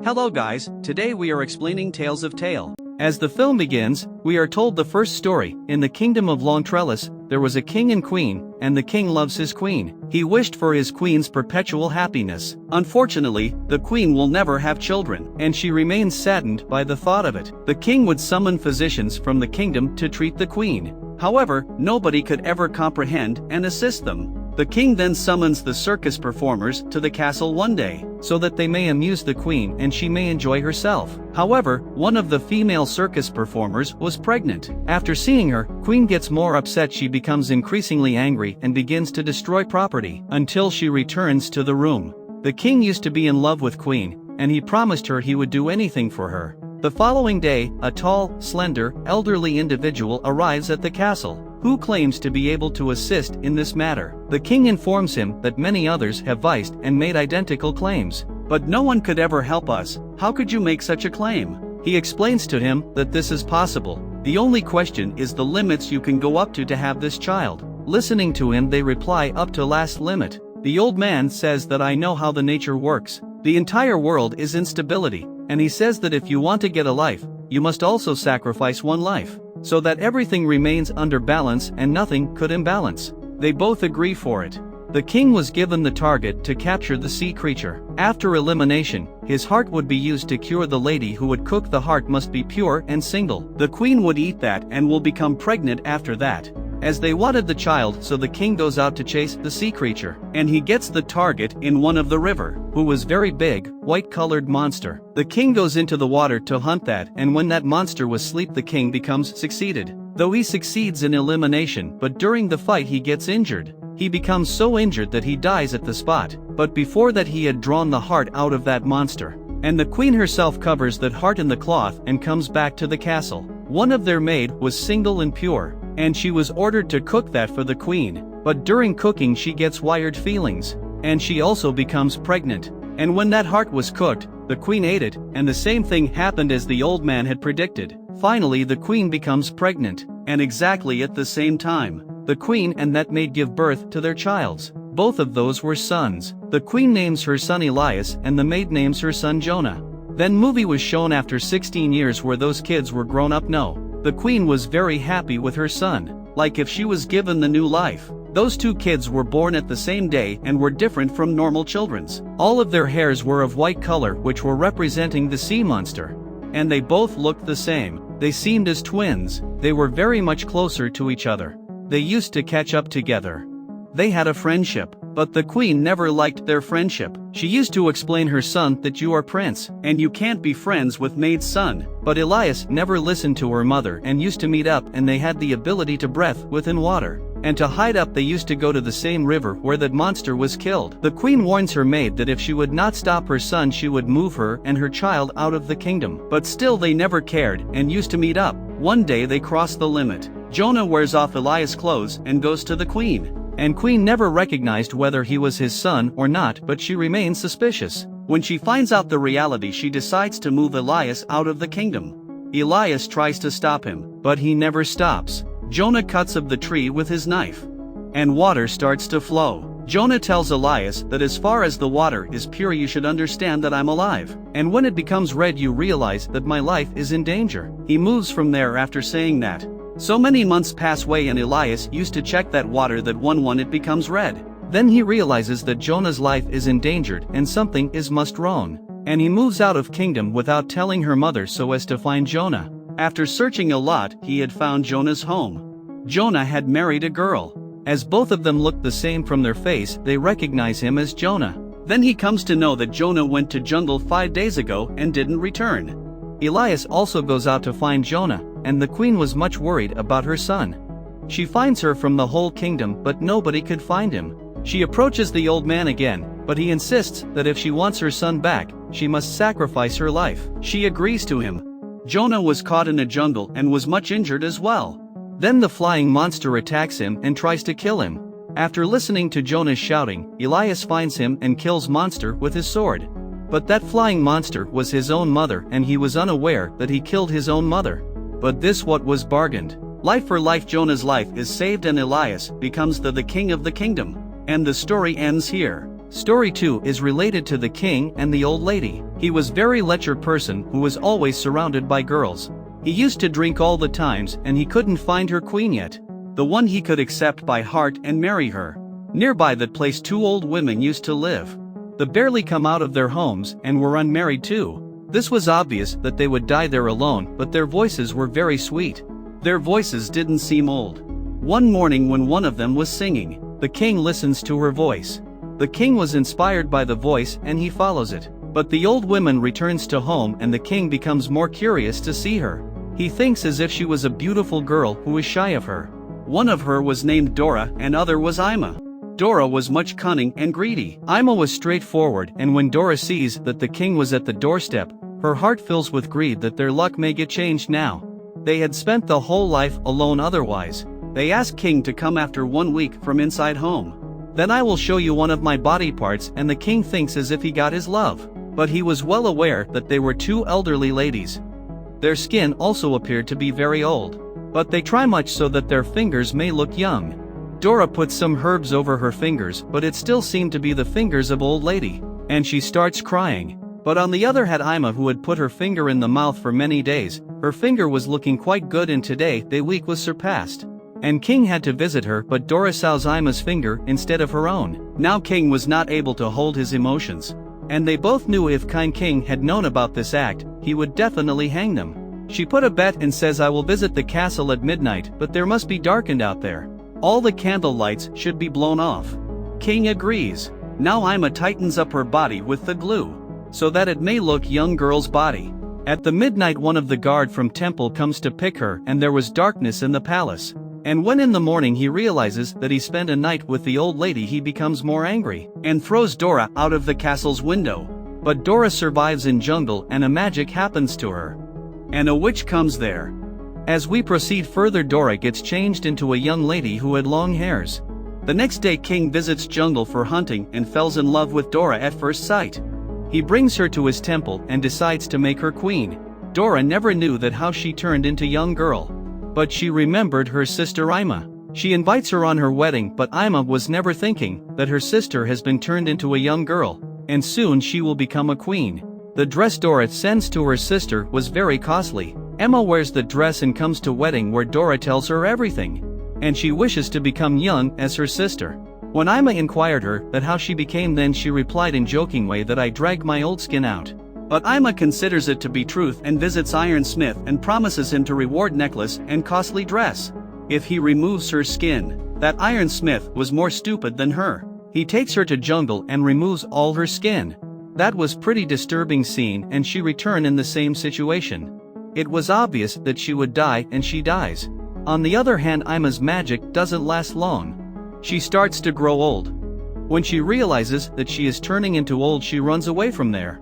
Hello guys, today we are explaining Tales of Tale. As the film begins, we are told the first story. In the kingdom of Long Trellis, there was a king and queen, and the king loves his queen. He wished for his queen's perpetual happiness. Unfortunately, the queen will never have children, and she remains saddened by the thought of it. The king would summon physicians from the kingdom to treat the queen. However, nobody could ever comprehend and assist them. The king then summons the circus performers to the castle one day, so that they may amuse the queen and she may enjoy herself. However, one of the female circus performers was pregnant. After seeing her, queen gets more upset. She becomes increasingly angry and begins to destroy property, until she returns to the room. The king used to be in love with queen, and he promised her he would do anything for her. The following day, a tall, slender, elderly individual arrives at the castle, who claims to be able to assist in this matter. The king informs him that many others have viced and made identical claims. But no one could ever help us. How could you make such a claim? He explains to him that this is possible. The only question is the limits you can go up to have this child. Listening to him, they reply up to last limit. The old man says that I know how the nature works. The entire world is instability, and he says that if you want to get a life, you must also sacrifice one life, so that everything remains under balance and nothing could imbalance. They both agree for it. The king was given the target to capture the sea creature. After elimination, his heart would be used to cure the lady who would cook. The heart must be pure and single. The queen would eat that and will become pregnant after that. As they wanted the child, so the king goes out to chase the sea creature, and he gets the target in one of the river, who was very big, white-colored monster. The king goes into the water to hunt that, and when that monster was asleep, the king becomes succeeded. Though he succeeds in elimination, but during the fight he gets injured. He becomes so injured that he dies at the spot, but before that he had drawn the heart out of that monster. And the queen herself covers that heart in the cloth and comes back to the castle. One of their maid was single and pure, and she was ordered to cook that for the queen, but during cooking she gets wired feelings, and she also becomes pregnant. And when that heart was cooked, the queen ate it, and the same thing happened as the old man had predicted. Finally the queen becomes pregnant, and exactly at the same time, the queen and that maid give birth to their childs. Both of those were sons. The queen names her son Elias and the maid names her son Jonah. Then movie was shown after 16 years where those kids were grown up. No. The queen was very happy with her son, like if she was given the new life. Those two kids were born at the same day and were different from normal children's. All of their hairs were of white color, which were representing the sea monster. And they both looked the same. They seemed as twins. They were very much closer to each other. They used to catch up together. They had a friendship, but the queen never liked their friendship. She used to explain her son that you are prince, and you can't be friends with maid's son. But Elias never listened to her mother and used to meet up, and they had the ability to breathe within water. And to hide up they used to go to the same river where that monster was killed. The queen warns her maid that if she would not stop her son she would move her and her child out of the kingdom. But still they never cared and used to meet up. One day they cross the limit. Jonah wears off Elias' clothes and goes to the queen. And queen never recognized whether he was his son or not, but she remains suspicious. When she finds out the reality, she decides to move Elias out of the kingdom. Elias tries to stop him, but he never stops. Jonah cuts up the tree with his knife, and water starts to flow. Jonah tells Elias that as far as the water is pure, you should understand that I'm alive. And when it becomes red, you realize that my life is in danger. He moves from there after saying that. So many months pass away and Elias used to check that water that one it becomes red. Then he realizes that Jonah's life is endangered and something is must wrong. And he moves out of kingdom without telling her mother so as to find Jonah. After searching a lot, he had found Jonah's home. Jonah had married a girl. As both of them looked the same from their face, they recognize him as Jonah. Then he comes to know that Jonah went to jungle 5 days ago and didn't return. Elias also goes out to find Jonah, and the queen was much worried about her son. She finds her from the whole kingdom, but nobody could find him. She approaches the old man again, but he insists that if she wants her son back, she must sacrifice her life. She agrees to him. Jonah was caught in a jungle and was much injured as well. Then the flying monster attacks him and tries to kill him. After listening to Jonah's shouting, Elias finds him and kills monster with his sword. But that flying monster was his own mother, and he was unaware that he killed his own mother. But this what was bargained. Life for life. Jonah's life is saved and Elias becomes the king of the kingdom. And the story ends here. Story 2 is related to the king and the old lady. He was very lecher person who was always surrounded by girls. He used to drink all the times and he couldn't find her queen yet. The one he could accept by heart and marry her. Nearby that place 2 old women used to live. They barely come out of their homes and were unmarried too. This was obvious that they would die there alone, but their voices were very sweet. Their voices didn't seem old. One morning when one of them was singing, the king listens to her voice. The king was inspired by the voice and he follows it. But the old woman returns to home and the king becomes more curious to see her. He thinks as if she was a beautiful girl who is shy of her. One of her was named Dora and other was Ima. Dora was much cunning and greedy. Ima was straightforward, and when Dora sees that the king was at the doorstep, her heart fills with greed that their luck may get changed now. They had spent the whole life alone otherwise. They ask king to come after 1 week from inside home. Then I will show you one of my body parts, and the king thinks as if he got his love. But he was well aware that they were 2 elderly ladies. Their skin also appeared to be very old. But they try much so that their fingers may look young. Dora puts some herbs over her fingers, but it still seemed to be the fingers of old lady. And she starts crying. But on the other hand Ima, who had put her finger in the mouth for many days, her finger was looking quite good, and today the week was surpassed. And king had to visit her, but Dora saws Ima's finger instead of her own. Now king was not able to hold his emotions. And they both knew if kind king had known about this act, he would definitely hang them. She put a bet and says, I will visit the castle at midnight, but there must be darkened out there. All the candle lights should be blown off. King agrees. Now Ima tightens up her body with the glue, so that it may look young girl's body. At the midnight one of the guard from temple comes to pick her, and there was darkness in the palace. And when in the morning he realizes that he spent a night with the old lady, he becomes more angry, and throws Dora out of the castle's window. But Dora survives in jungle and a magic happens to her. And a witch comes there. As we proceed further, Dora gets changed into a young lady who had long hairs. The next day king visits jungle for hunting and falls in love with Dora at first sight. He brings her to his temple and decides to make her queen. Dora never knew that how she turned into young girl. But she remembered her sister Ima. She invites her on her wedding, but Ima was never thinking that her sister has been turned into a young girl, and soon she will become a queen. The dress Dora sends to her sister was very costly. Emma wears the dress and comes to wedding where Dora tells her everything. And she wishes to become young as her sister. When Ima inquired her that how she became, then she replied in joking way that I dragged my old skin out. But Ima considers it to be truth and visits Iron Smith and promises him to reward necklace and costly dress if he removes her skin. That Iron Smith was more stupid than her. He takes her to jungle and removes all her skin. That was pretty disturbing scene, and she returned in the same situation. It was obvious that she would die, and she dies. On the other hand, Ima's magic doesn't last long. She starts to grow old. When she realizes that she is turning into old, she runs away from there.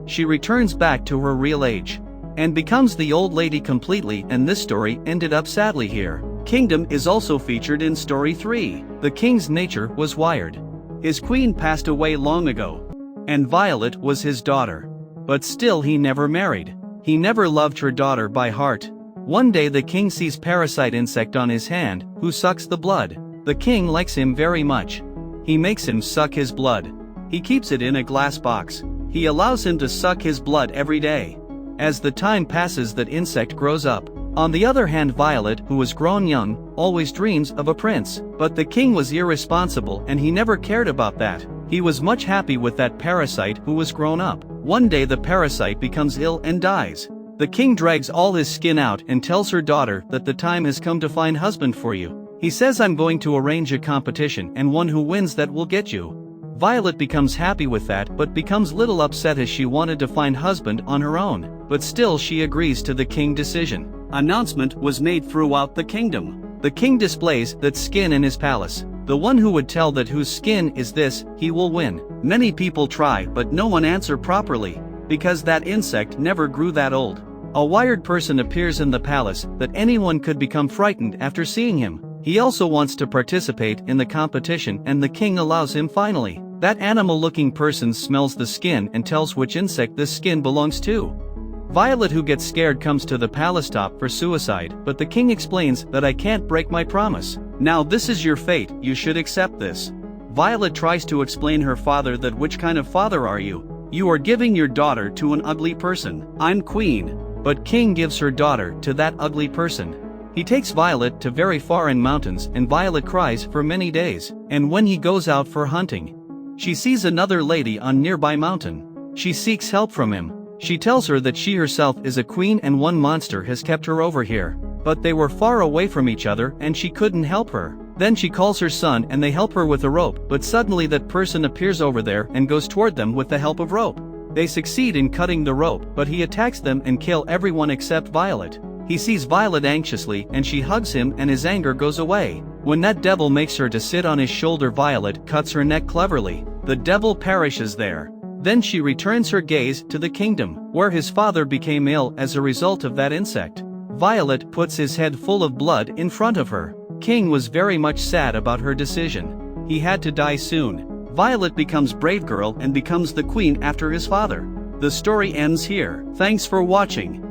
She returns back to her real age and becomes the old lady completely, and this story ended up sadly here. Kingdom is also featured in story 3. The king's nature was wired. His queen passed away long ago, and Violet was his daughter. But still he never married. He never loved her daughter by heart. One day the king sees parasite insect on his hand, who sucks the blood. The king likes him very much. He makes him suck his blood. He keeps it in a glass box. He allows him to suck his blood every day. As the time passes, that insect grows up. On the other hand, Violet, who was grown young, always dreams of a prince. But the king was irresponsible and he never cared about that. He was much happy with that parasite who was grown up. One day the parasite becomes ill and dies. The king drags all his skin out and tells her daughter that the time has come to find husband for you. He says, I'm going to arrange a competition, and one who wins that will get you. Violet becomes happy with that, but becomes little upset as she wanted to find husband on her own. But still she agrees to the king decision. Announcement was made throughout the kingdom. The king displays that skin in his palace. The one who would tell that whose skin is this, he will win. Many people try, but no one answer properly, because that insect never grew that old. A wired person appears in the palace that anyone could become frightened after seeing him. He also wants to participate in the competition, and the king allows him finally. That animal-looking person smells the skin and tells which insect this skin belongs to. Violet, who gets scared, comes to the palace top for suicide, but the king explains that I can't break my promise. Now this is your fate, you should accept this. Violet tries to explain her father that which kind of father are you? You are giving your daughter to an ugly person. I'm queen. But king gives her daughter to that ugly person. He takes Violet to very foreign mountains and Violet cries for many days. And when he goes out for hunting, she sees another lady on nearby mountain. She seeks help from him. She tells her that she herself is a queen and one monster has kept her over here. But they were far away from each other and she couldn't help her. Then she calls her son and they help her with a rope, but suddenly that person appears over there and goes toward them with the help of rope. They succeed in cutting the rope, but he attacks them and kill everyone except Violet. He sees Violet anxiously and she hugs him and his anger goes away. When that devil makes her to sit on his shoulder, Violet cuts her neck cleverly. The devil perishes there. Then she returns her gaze to the kingdom, where his father became ill as a result of that insect. Violet puts his head full of blood in front of her. King was very much sad about her decision. He had to die soon. Violet becomes brave girl and becomes the queen after his father. The story ends here. Thanks for watching.